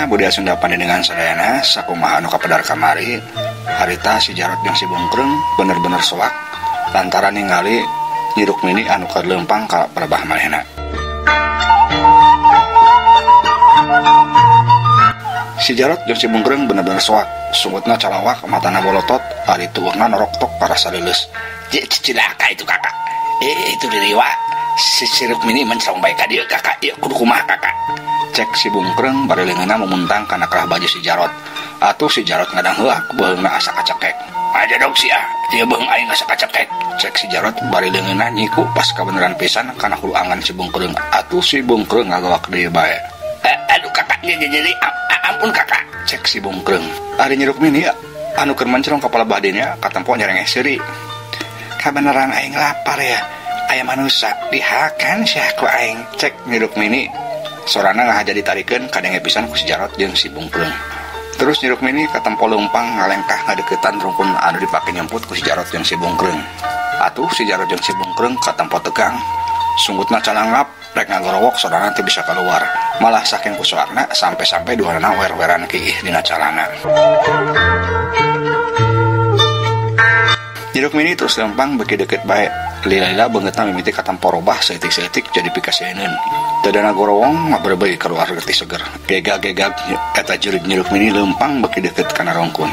Budaya Sunda pandenengan sadayana sakumaha anu kapedar kamari harita si Jarot jeung si Bungkreng bener-bener soak lantaran ningali Nyi Rukmini anu keur leumpang ka perebah manehna. Si Jarot jeung si Bungkreng bener-bener soak, sungutna calawak, matana bolotot, ari tuurna noroktok parasa leuleus. Cilaka itu kakak. Itu diriwa si Rukmini mencerong baik ka dieu kakak. Ieu kudu kumaha kakak? Cek si Bungkreng bari leungeunna memuntang kana kerah baju si Jarot. Atuh si Jarot ngadang heuak beungna asa kacekek. Aja dong sia, ieu beung aing asa kacekek. Cek si Jarot bari leungeunna nyiku pas kabeneran pisan kana hulu angan si Bungkreng. Atuh si Bungkreng ngagawak deui bae. Aduh kakak, jadi ampun kakak. Cek si Bungkreng. Ari Nyi Rukmini anu keur mencerong kepala badenya katempo nyerengeh seuri. Kabeneran aing lapar ya. Aya manusia dihakan sia ku aing. Cek Nyi Rukmini. Sorana ngahaja ditarikeun kadenge pisan ku si Jarot jeung si Bungkreng. Terus Nyi Rukmini katempo leumpang ngalengkah ngadeukeutan rungkun anu dipake nyemput ku si Jarot jeung si Bungkreng. Atuh si Jarot jeung si Bungkreng katempo tegang, sunggutna calangap rek ngagorowok sorana teu bisa keluar. Malah saking kusoakna sampai-sampai duanana wer-weran kiih dina calana. Nyi Rukmini terus lempang beki deukeut bae. Lila-lila beungeutna mimiti katempo robah saeutik-saeutik jadi pikasieun. Tadana gorowong ngabrebeg keluar getih seger. Gegag-gegag eta jurig Nyi Rukmini lempang beki deukeut kana rongkun.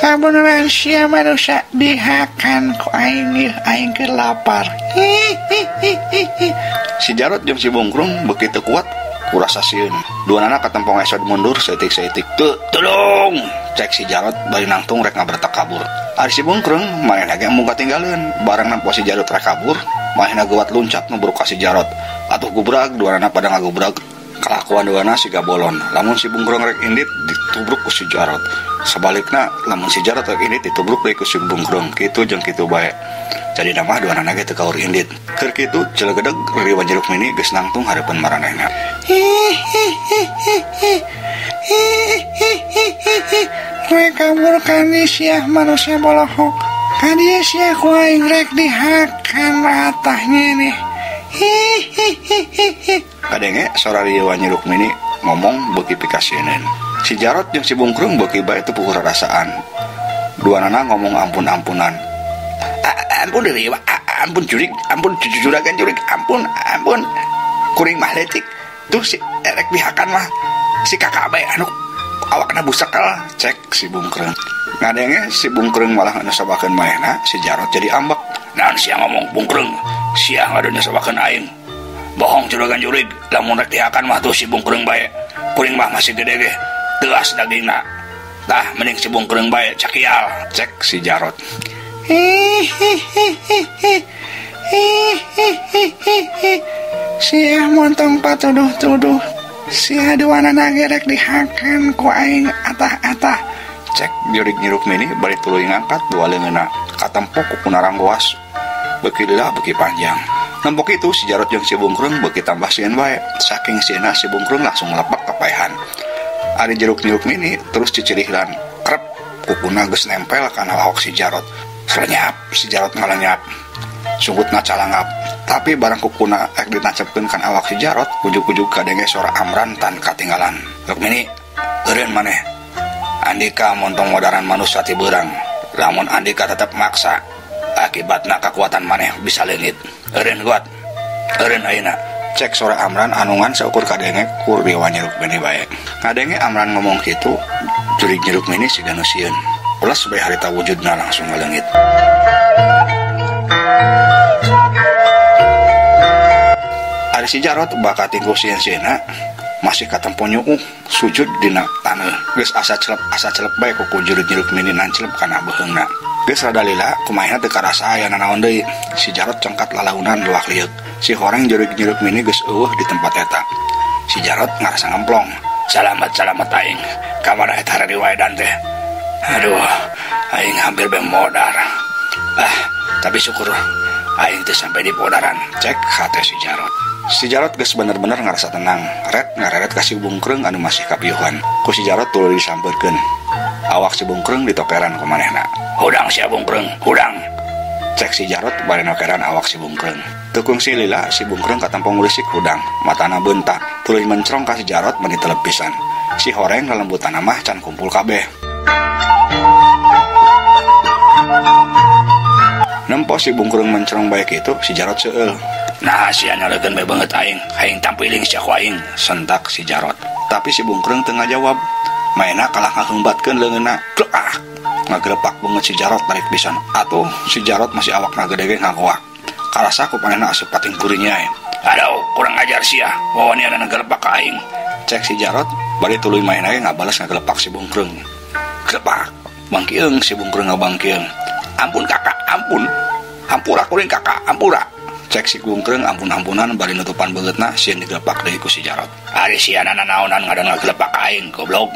Kabeneran sia manusia dihakan ku aing keur lapar. Si Jarot jeung si Bungkreng begitu kuat kurasa sieun. Duanana katempo ngesod mundur saeutik-saeutik. Tolong. Cek si Jarot bari nangtung rek ngabretak kabur. Ari si Bungkreng manehna ge embung katinggalieun. Bareng nampo si Jarot rek kabur, manehna geuwat luncat nubruk ka si Jarot. Atuh gubrag duanana pada ngagubrag. Kalakuan duana siga bolon. Lamun si Bungkreng rek indit ditubruk ku si Jarot. Sebalikna lamun si Jarot rek indit ditubruk deui ku si Bungkreng. Kitu jeung kitu bae. Jadi nama duanana ge teu kaur indit. Keur kitu celegedeg riwa Nyi Rukmini geus nangtung hareupeun maranehna. Rek kabur kandi sia manusia bolohok. Kadieu sia ku aing rek dihakan atahnya nih. Kadenge sora riwa Nyi Rukmini ngomong beuki pikasieun. Si Jarot jeung si Bungkreng beuki bae teu puguh rarasaan. Duanana ngomong ampun-ampunan. Ampun diriwa, ampun jurig, ampun juragan jurig, ampun. Kuring mah letik. Tuh si erek dihakan mah si kakak bae anu awakna busekal. Cek si Bungkreng. Ngadenge si Bungkreng malah ngasabakeun manehna, si Jarot jadi ambek. Naon sia ngomong Bungkreng, sia ngadu nyasabakeun aing. Bohong juragan jurig, lamun rek dihakan mah tuh si Bungkreng bae. Kuring mah masih gede ge, teuas dagingna. Tah mending si Bungkreng bae cakial. Cek si Jarot. Sia montong patuduh-tuduh. Sia duanana gerek dihakan ku aing atah-atah. Cek jurig Nyi Rukmini bari tuluy ngangkat dua leungeunna katempo ku punarang goas. Beuki lila beuki panjang. Nempok itu si Jarot jeung si Bungkreng beuki tambah sieun bae. Saking sieunna si Bungkreng langsung nglepek ka paehan. Ari jeruk Nyi Rukmini terus cicirihlan. Krep kukuna geus nempel kana awak si Jarot. Selenyap si Jarot ngalenyap. Sungutna calangap. Tapi barang kukuna ek ditacepkeun kan awak si Jarot, ujug-ujug kadenge suara amran tan katinggalan. Rukmini, eureun maneh. Andika montong modaran manusia ti beurang. Lamun Andika tetep maksa, akibatna kekuatan maneh bisa leungit. Eureun guat. Eureun ayeuna. Cek suara amran anungan seukur kadenge kur riwa Nyi Rukmini bae. Kadenge amran ngomong kitu, jurig Nyi Rukmini siga nu sieun. Ulas bae harita wujudna langsung ngaleungit. Ari si Jarot baka tinggal sieun-sieunna masih katempo nyuuh sujud dina taneuh. Geus asa celep bae ku jurig Nyi Rukmini nanclep kana beheungna. Geus rada lila kumaha teu karasa aya nanaon deui. Si Jarot cengkat lalaunan luak liuk. Si horeng jurig Nyi Rukmini geus eueuh di tempat eta. Si Jarot ngarasa ngemplong. Salamet aing. Kamana eta riwaedan teh. Aduh, aing hampir bemodar. Tapi syukur aing teh sampai di podaran, cek hate si Jarot geus bener-bener ngerasa tenang. Red ngareret ka si Bungkreng anu masih kapiuhan. Ku si Jarot tuluy disampeurkeun. Awak si Bungkreng ditokeran ku manehna. Hudang sia Bungkreng, hudang. Cek si Jarot bari nokeran awak si Bungkreng. Tukung si Lila, si Bungkreng katampong ngulisik hudang, matana beuntak, tuluy mencrong ka si Jarot meni telepisan. Si Horeng lelembutan mah can kumpul kabeh. Nempo si Bungkreng mencrong baik itu, si Jarot seueul. Nah sia nyalekeun bae banget aing tampiling sia ku aing, sentak si Jarot. Tapi si Bungkreng teu ngajawab. Maena kalah ngaheumbatkeun leungeunna. Klek. Ngagrepak banget si Jarot tarik pisan. Atuh si Jarot masih awakna gede ge ngagoak. Karasa ku panehna asup pating kurinya. Aduh, kurang ajar sia. Wawaniana ngagrepak ka aing. Cek si Jarot, bari tuluy maena ge ngabales ngagrepak si Bungkreng. Grepak. Bangkieung si Bungkreng ngabangkieung. Ampun kakak, ampun. Hampura kuring kakak, hampura. Cek si Bungkreng ampun-ampunan bari nutupan beungeutna sieun digrepak deui ku si Jarot. Ari sia nanaonan ngadon ngagrepak ka aing, goblok.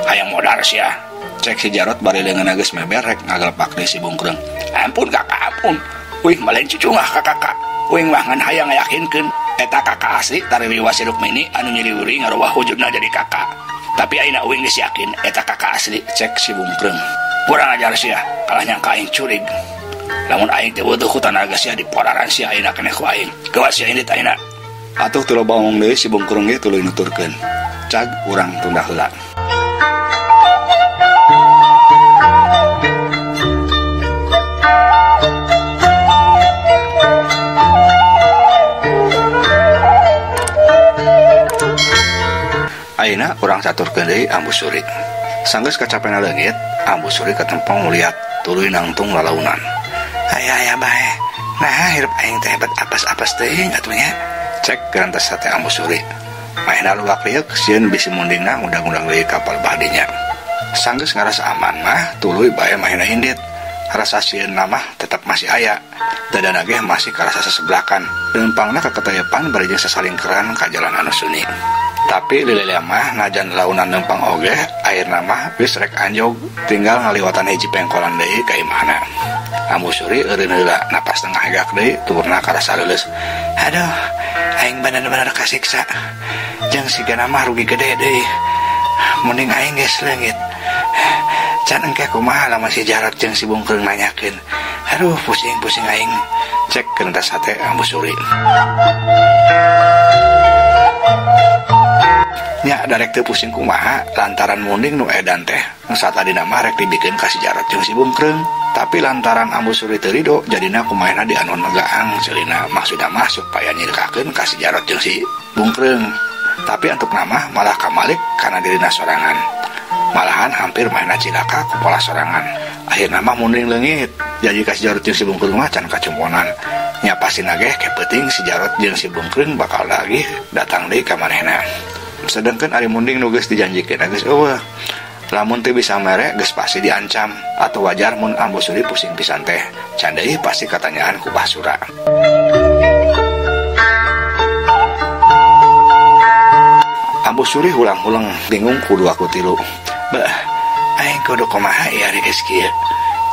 Hayang modar sia. Cek si Jarot bari leungeunna geus meber rek ngagrepak deui si Bungkreng. Ampun kakak, ampun. Wih, balen cucungah ka kakak. Wih mah ngan hayang ngayakinkeun eta kakak asli tari Riwa si Rukmini anu nyiriwiri ngarubah wujudna jadi kakak. Tapi ayeuna uing geus yakin eta kakak asli. Cek si Bungkreng. Kurang ajar sia, kalah nyangka aing curig. Lamun aing teh weutuh ku tanaga sia di podaran sia ayeuna keneh ku aing. Gawas sia ini ayeuna. Atuh teu loba ngomong deui si Bungkreng ge tuluy nuturkeun. Cag urang tunda heula. Ayeuna urang caturkeun deui Ambu Suri. Sanggeus kacapena leungit, Ambu Suri katempong ngeliat tuluy nangtung lalaunan. Aya bae. Nah, hirup aing teh bet apes-apes teuing atuh nya. Cek gerantos hate Ambu Suri. Maena luwak rieuk sieun bisi mundingna undang-undang deui kapal bahdinya. Sanggeus ngarasa aman mah tuluy bae maena hindit. Rasa sieun mah tetep masih aya. Dadana ge masih karasa sesebelakan. Leumpangna ka katayepan bari jeung sasalingkeran ka jalan anu sunyi. Tapi lililea mah najan launan lempang oge airna mah geus rek anjog, tinggal ngaliwatan hiji pengkolan deui ka imahna. Ambu Suri eureun heula napas tengah hegak deui turna karasa leuleus. Aduh, aing bener-bener kasiksa. Jeung sigana mah rugi gede deui. Mending aing geus leungit. Can engke kumaha lamun si Jarot jeung si Bungkreng nanyakeun. Aduh, pusing-pusing aing. Cek geuntas hate Ambu Suri. Nya darek teu pusing kumaha lantaran munding nu edan teh nu satadina mah rek dibikeun ka si Jarot jeung si Bungkreng. Tapi lantaran Ambu Suri teu ridho jadina kumaha dianon gaang ceulina maksudna mah supaya nyirikakeun ka si Jarot jeung si Bungkreng. Tapi antuk nama malah kamalik kana dirina sorangan. Malahan hampir maena cilaka ku pola sorangan. Akhirna mah munding leungit jadi ka si Jarot jeung si Bungkreng mah can kacumponan. Nya pastina ge kepenting si Jarot jeung si Bungkreng bakal lagi datang deui ka manehna. Sedangkan ari munding nu geus dijanjikeun geus eueuh. Lamun teu bisa mere geus pasti diancam atau wajar mun Ambu Suri pusing pisan teh. Can deui pasti katanyaan ku Basura. Ambu Suri hulang-hulang bingung kudu aku tilu. Bah, aing kudu kumaha ieu ari geus kieu.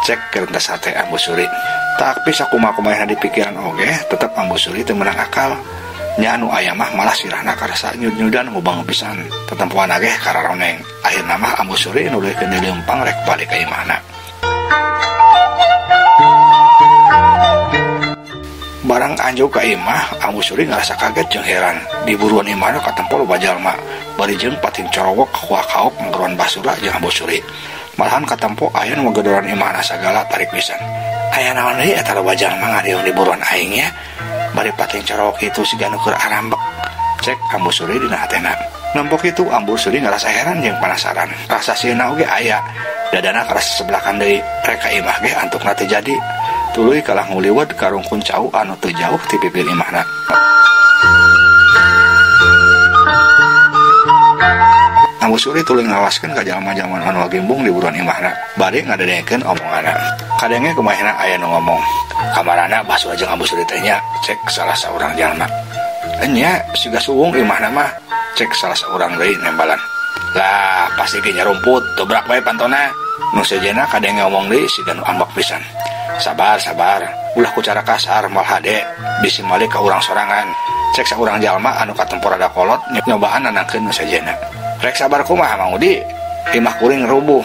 Cek geuntas hate Ambu Suri. Tapi sakumaha-kumaha di pikiran oge tetep Ambu Suri teu meunang akal. Nya anu aya mah malah sirahna karasa nyud-nyudan ngubang pisan tetempoan ge kararoneng. Akhirna mah Ambu Suri nuluykeun di leumpang rek balik ka imahna. Barang anjog ka imah, Ambu Suri ngarasa kaget jeung heran. Di buruan imahna katempo loba jalma. Bari jeung pating corowok kaok nggeruan Basura jeung Ambu Suri. Malahan katempo aya nu ngagedoran imahna sagala tarik pisan. Aya naon deui eta loba jalma ngadiung di buruan aing ya. Bari pating corowok itu siga nu keur arambek. Cek Ambu Suri dina hatena. Nempok itu Ambu Suri ngarasa heran jeung penasaran. Rasa sieuna oge aya. Dadana karasa sebelakan deui. Rek ka imah ge antukna teu jadi. Tuluy kalah nguliwet ka rungkun cau anu teu jauh ti pipil imahna. Ambu Suri tuluy ngawaskeun ka jalma-jalma anu gimbung di buruan imahna. Bari ngadedengekeun omonganna. Kadenge kumaha aya nu ngomong. Kamarana Basura jeung Ambu Suri teh nya, cek salah saurang jalma. Nya siga suwung imahna mah, cek salah saurang deui nembalan. Lah pasti ge nya rumput, dobrak bae pantona. Nu sejenna kadenge ngomong deui siga nu ambak pisan. Sabar ulah ku cara kasar mal hade bisi malik ka urang sorangan. Cek saurang jalma anu katempo rada kolot nyobaan nanangkeun nu sajena. Rek sabar kumaha Mang Udi, imah kuring rubuh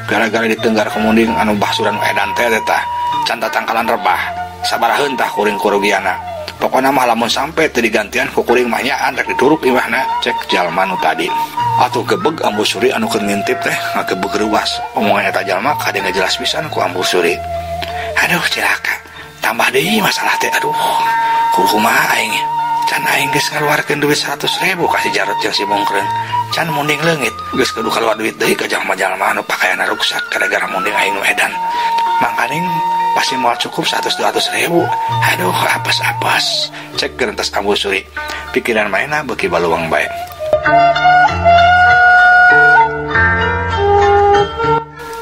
gara-gara ditenggar kemunding anu basuran edan teh tah can tatangkalan rebah. Sabaraheun tah kuring kurugiana. Pokona mah lamun sampe teu digantian ku kuring mah nyaan rek dituruk imahna. Cek jalma nu tadi. Atuh gebeg Ambu Suri anu keur ngintip teh ngagebeg reuwas. Omongan eta jalma kade ngajelas pisan ku Ambu Suri. Aduh cilaka, tambah deui masalah teh. Aduh, kumaha aing? Can aing geus ngaluarkeun duit 100.000 kasih Jarot jeung si Bongkreung. Can munding leungit geus kudu kaluar duit deui ka jalma-jalma anu pakaianna ruksak gara-gara munding aing nu edan. Mangkaning pasti moal cukup 100-200.000. Aduh, apes-apes. Cek gerentas Ambu Suri. Pikiran maena beuki baluang bae.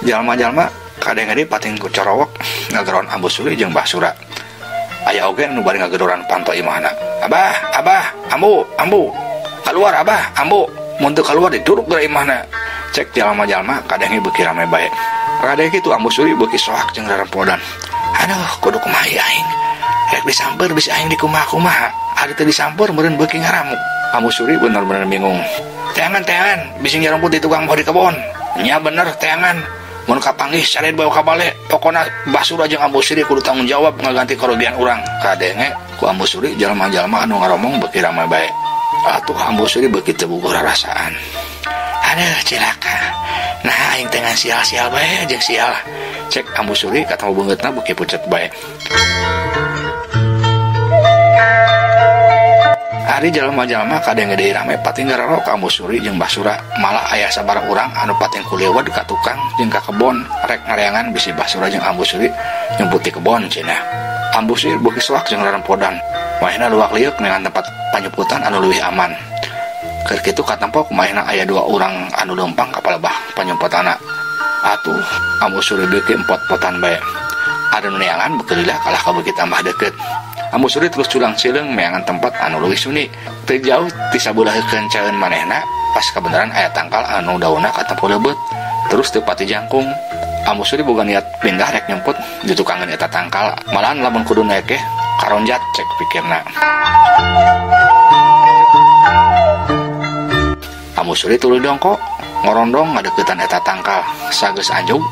Jalma-jalma kadang-kadang pating ku corowok ngageron Ambu Suri jeung Mbah Sura. Aya oge nu bari ngagedoran panto imahna. Abah, Ambu. Keluar Abah, Ambu. Mun teu kaluar diduruk dari imahna. Cek jalma-jalma kadang beuki rame bae. Rade kitu Ambu Suri beuki soak jeung rarempodan. Aduh, kudu kumaha aing. Rek disamper bisa aing dikumaha-kumaha. Ari teu disamper meureun beuki ngaramuk. Ambu Suri bener-bener bingung. Teangan, bisi nyarumput di tukang poho di kebon. Nya bener teangan. Mun kapanggih careun bawa ka bale, pokona Mbah Sura jeung Ambu Suri kudu tanggung jawab ngaganti kerugian urang. Kadenge ku Ambu Suri jalma-jalma anu ngaromong beuki rame bae. Atuh Ambu Suri beuki teu boga rarasaan. Aduh cilaka. Nah aing teh sial-sial bae jeung sial. Cek Ambu Suri kata beungeutna beuki pucet bae. Ari jalma-jalma kadang gede rame pating gararo ka Ambu Suri jeung Mbah Sura. Malah aya sabaraha urang anu pating kuliwed ka tukang jeung ka kebon rek ngareangan bisi Mbah Sura jeung Ambu Suri nyemput di kebon cenah. Ambu Suri beuki soak jeung rarempodan. Mahina luak liuk dengan tempat panyemputan anu leuwih aman. Keur kitu katempo kumaha aya 2 urang anu leumpang ka palebah panyemputana. Atuh Ambu Suri beuki empot-potan bae. Ada nu neangan beukeulilah kalah ka beuki tambah deukeut. Ambu Suri terus culang cileung meangan tempat anu leuwih suni. Teu jauh ti sabulahkeun caeun manehna pas kebenaran aya tangkal anu daunna katempo leubeut. Terus teu pati jangkung. Ambu Suri boga niat pindah rek nyemput di tukangan eta tangkal. Malahan lamun kudu naek ge karonjat cek pikirna. Ambu Suri tuluy dongko ngorondong ngadeuketan eta tangkal. Sageus anjug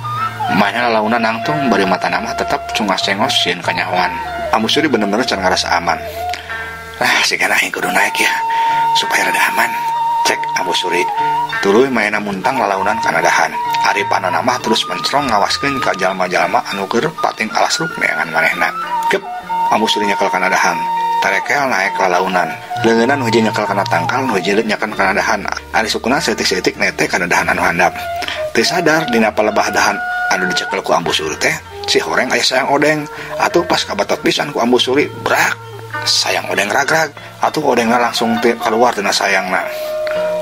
mainan lalauna nangtung bari matana mah tetep cungas cengos sieun kanyahoan. Ambu Suri bener-bener can ngarasa aman. Sigana aing kudu naek ya supaya rada aman. Cek Ambu Suri. Tuluy maena muntang lalaunan kana dahan. Ari panana mah terus mencrong ngawaskeun ka jalma-jalma anu keur pating alas ruk neangan manehna. Kep Ambu Suri nyekel kana dahan. Tarekel naek lalaunan. Leungeunna nu hiji nyekel kana tangkal, nu hiji nyekel kana dahan. Ari sukuna seutik-seutik nete kana dahan anu handap. Teu sadar dina palebah dahan anu dicekel ku Ambu Suri teh si horeng aya sayang odeng. Atuh pas kabatot pisan ku Ambu Suri brak sayang odeng ragrag. Atuh odengna langsung keluar tina sayangna.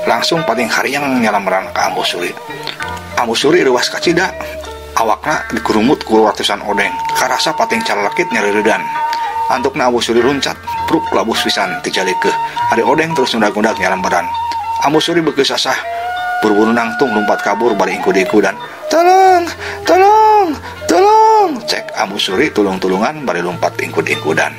Langsung pating hariang nyalameran ka Ambu Suri. Ambu Suri reuwas kacida. Awakna dikurumut ku ratusan odeng. Karasa pating calekit nyareuredan. Antukna Ambu Suri luncat pruk labus pisan ti jalikeun. Ari odeng terus ngundag-undag nyalameran. Ambu Suri beuki sasah buru-buru nangtung lompat kabur bari ingkud-ingkudan. Tolong! Cek Ambu Suri tulung-tulungan bari lompat ingkud-ingkudan.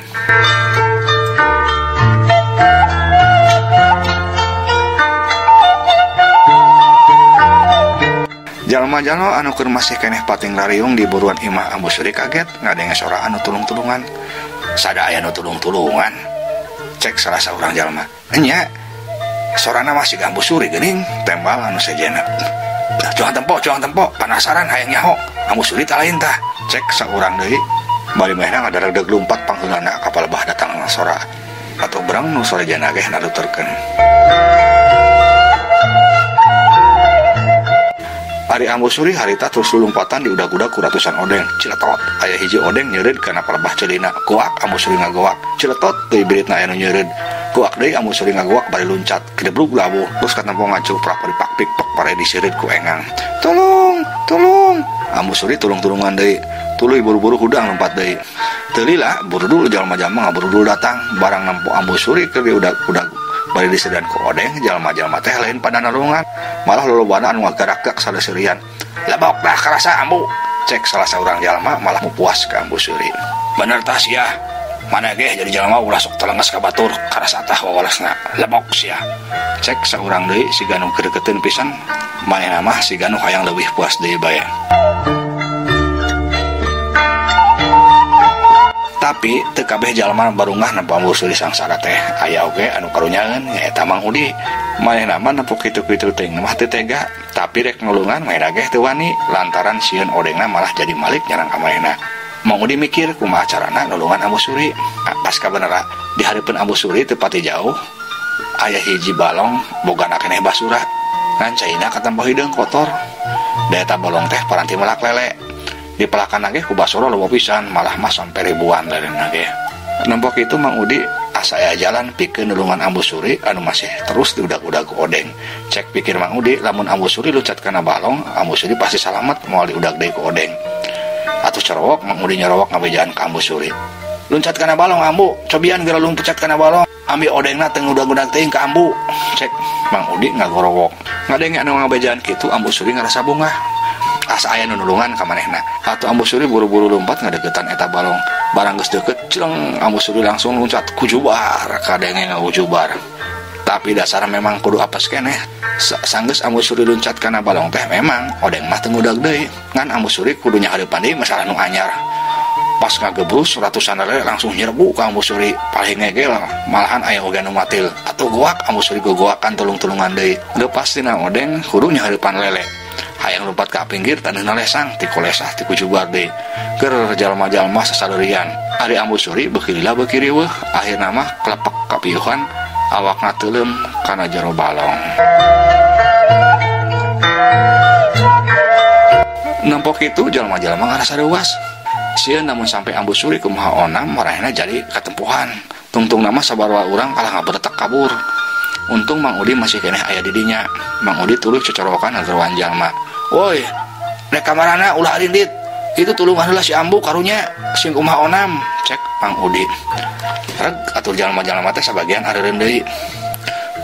Jalma-jalma anu keur masih keneh pating rariung di buruan imah Ambu Suri kaget ngadenge sora anu tulung-tulungan. Sada aya anu tulung-tulungan. Cek salah saurang jalma. Nya, sorana masih Ambu Suri geuning tembal anu sejena. Cuang tempo, penasaran hayang nyaho. Ambu Suri tah lain tah. Cek saurang deui. Bari mehna ngadareg lompat pangheulana ka palebah datang sora. Atuh berang nu sorejana ge naduturkeun. Ari Ambu Suri harita terus lompatan di udag-udag ku ratusan odeng. Ciletot aya hiji odeng nyeureud kana palebah ceulina. Kuak Ambu Suri ngagoak. Ciletot teuy biritna aya nu nyeureud. Kuak deui Ambu Suri ngagoak bari luncat. Kedebrug labuh terus katempo ngacuprak bari pakpik-pak pare diseureud ku engang. Tolong. Ambu Suri tulung-tulungan deui. Tuluy buru-buru hudang lompat deui. Teu lila buru-buru jalma-jalma ngaburu datang. Barang nampo Ambu Suri keur udag-udag bari disedan ku odeng. Jalma-jalma teh lain pada narungan. Malah lolobana anu ngagarak-gak sadaserian. Labok dah karasa Ambu. Cek salah seorang jalma malah mupuas ke Ambu Suri. Bener tah sia, mana ge jadi jalma ulah sok telenges ka batur karasa tah wawalasna lebok sia. Cek seorang deui siga nu kedekeun pisan, manehna mah siga nu hayang leuwih puas deui bae. Tapi teu kabeh jalma barungah nempo Ambu Suri sangsara teh aya oge anu karunyaeun nyaeta Mang Udi. Manehna mah nempo kitu-kitu teuing mah teu tega, tapi rek nulungan manehna ge teu wani lantaran sieun odengna malah jadi malik nyerang ka manehna. Mang Udi mikir kumaha carana nulungan Ambu Suri. Pas kabeneran di hareupeun Ambu Suri teu pati jauh aya hiji balong bogana keneh basura ngan caina katampo hideung kotor. Da eta balong teh paranti melak lele. Di pelakan ge ku basura loba pisan, malah mah sampe ribuan lerena ge. Nempo kitu Mang Udi asa aya jalan pikeun nulungan Ambu Suri anu masih terus diudag-udag ku odeng. Cek pikir Mang Udi lamun Ambu Suri luncat kana balong, Ambu Suri pasti salamet moal diudag deui ku odeng. Atuh cerowok Mang Udi nyerowok ngabejaan ka Ambu Suri. Luncat kana balong Ambu, cobian geura luncat kana balong. Ambil odengna teu udag-udag teuing ka Ambu. Cek Mang Udi ngagorowok. Ngadenge anu ngabejaan kitu Ambu Suri ngarasa bungah. Asa aya nulungan ka manehna. Atuh Ambu Suri buru-buru lompat ngadeukeutan eta balong. Barang geus deukeut cileng Ambu Suri langsung loncat kujubar kadenge ngagujubar. Tapi dasar memang kudu apes keneh. Sanggeus Ambu Suri loncat kana balong teh memang odeng mah teu ngudag deui. Ngan Ambu Suri kudu nyahareupan deui masalah nu anyar. Pas ngagebrus ratusan lele langsung nyerbu ka Ambu Suri. Paling ngegel malahan aya oge anu matil. Atuh goak Ambu Suri gogoakan tulung-tulungan deui. Leupas tina odeng kudu nyahareupan lele. Hayang lompat ka pinggir taneuhna lesang ti kolesah ti kujubar deui. Keur jalma-jalma sasaleurean. Ari Ambu Suri beuki lila beuki riweuh, akhirna mah klepek kapiuhan awakna teuleum kana jero balong. Nempo kitu jalma-jalma ngarasa reuas. Sieun namun sampai Ambu Suri kumaha onam marahna jadi katempuhan. Tungtung nama sabarwa urang kalah ngabretek kabur. Untung Mang Udi masih keneh aya di dinya. Mang Udi tuluy cocorokan antaruan jalma. Woi, rek kamarana ulah arindit. Itu tulungan heula si Ambu karunya sing kumaha onam, cek Mang Udi. Reg atur jalma-jalma teh sabagian areureun deui.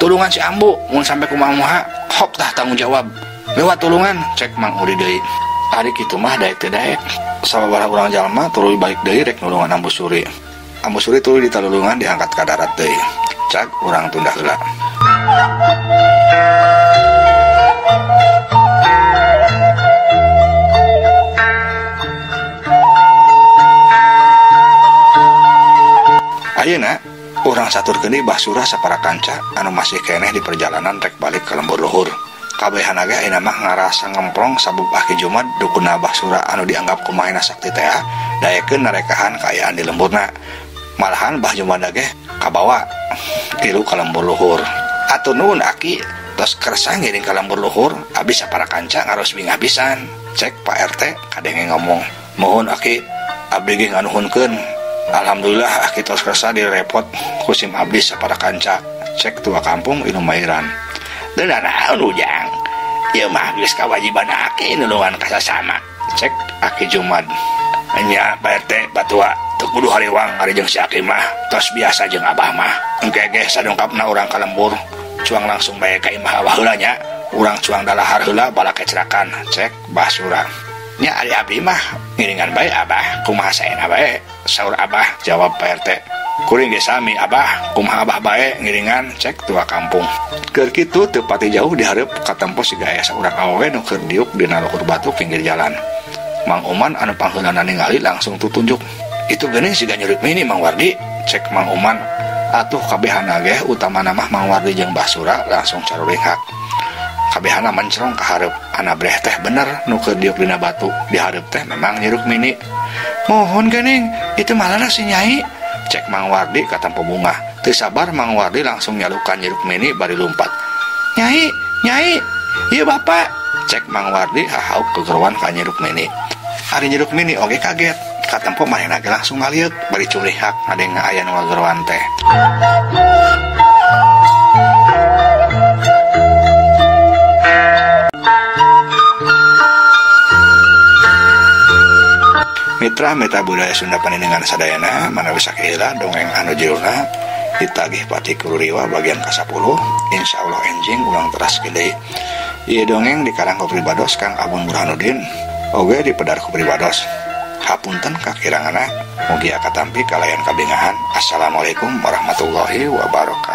Tulungan si Ambu mun sampe kumaha-kumaha, hop tah tanggung jawab. Lewat tulungan, cek Mang Udi deui. Ari kitu mah daek teu daek. Sababaraha urang jalma tuluy balik deui rek nulungan Ambu Suri. Ambu Suri tuluy ditalulungan diangkat ka darat deui. Cak urang tunda heula. Ayeuna urang saturkeun deui basura sapara kanca anu masih keneh di perjalanan rek balik ka lembur luhur. Kabehana ge ayeuna mah ngarasa ngemplong sabab Aki Jumat dukuna basura anu dianggap kumaha sakti teh daekeun narekahan kaayaan di lemburna. Malahan Bah Jumat ge kabawa tilu ka lembur luhur. Atur nuhun Aki, tos kersa ngiring ka lembur luhur, abis sapara kanca ngarosbi ngabisan. Cek Pak RT kadenge ngomong, "Mohon Aki, abdi ge nganuhunkeun. Alhamdulillah Aki tos kersa direpot kusim abdi sapara kanca." Cek tua kampung Inu Mairan. "Deuna naon ujang? Ieu mah geus kawajiban Aki nulungan ka sasama." Cek Aki Jumat. "Nya Pak RT batua teu kudu hariwang ari jeung si Aki mah, tos biasa jeung Abah mah. Engke ge sadongkapna urang ka lembur, cuang langsung bae ka imah Abah heula nya. Urang cuang dalahar heula bala kecerakan." Cek Basura. "Nya ari abdi mah ngiringan bae Abah, kumaha saena bae?" Saur Abah. Jawab Pak RT. "Kuring ge sami Abah, kumaha Abah bae ngiringan." Cek tua kampung. Keur kitu teu pati jauh dihareup katempo siga aya saurang awewe nu keur diuk dina luhur batu pinggir jalan. Mang Uman anu pangheulana ningali langsung tutunjuk. "Itu geuning siga nyurik mini Mang Wardi." Cek Mang Uman. Atuh kabehana ge utamana mah Mang Wardi jeung Basura langsung caruringhak. Kabehana mencrong ka hareup. Anabreh teh bener nu keur diuk dina batu. Di hareup teh memang nyuruk mini. "Mohon geuning, itu malana si Nyai." Cek Mang Wardi ka tempo bunga. Teu sabar Mang Wardi langsung nyalukan nyuruk mini bari lumpat. "Nyai, Nyai, ieu Bapak." Cek Mang Wardi hahauk kegeruan ka nyuruk mini. Ari nyuruk mini oge kaget. Katempo manehna ge langsung ngaliuk bari curihak ngadenge aya nu ngageruan teh. Mitra budaya Sunda Panindengan sadayana manawi sakeheula dongeng anu judulna ditagih pati Kuluriwa bagian ke-10. Insyaallah enjing ulang teraskeun deui. Ieu dongeng dikarang ku pribados Kang Abun Burhanuddin oge di pedarku pribados. Hapunten kakirangana mugi akatampi kalayan kabengahan. Assalamualaikum warahmatullahi wabarakatuh.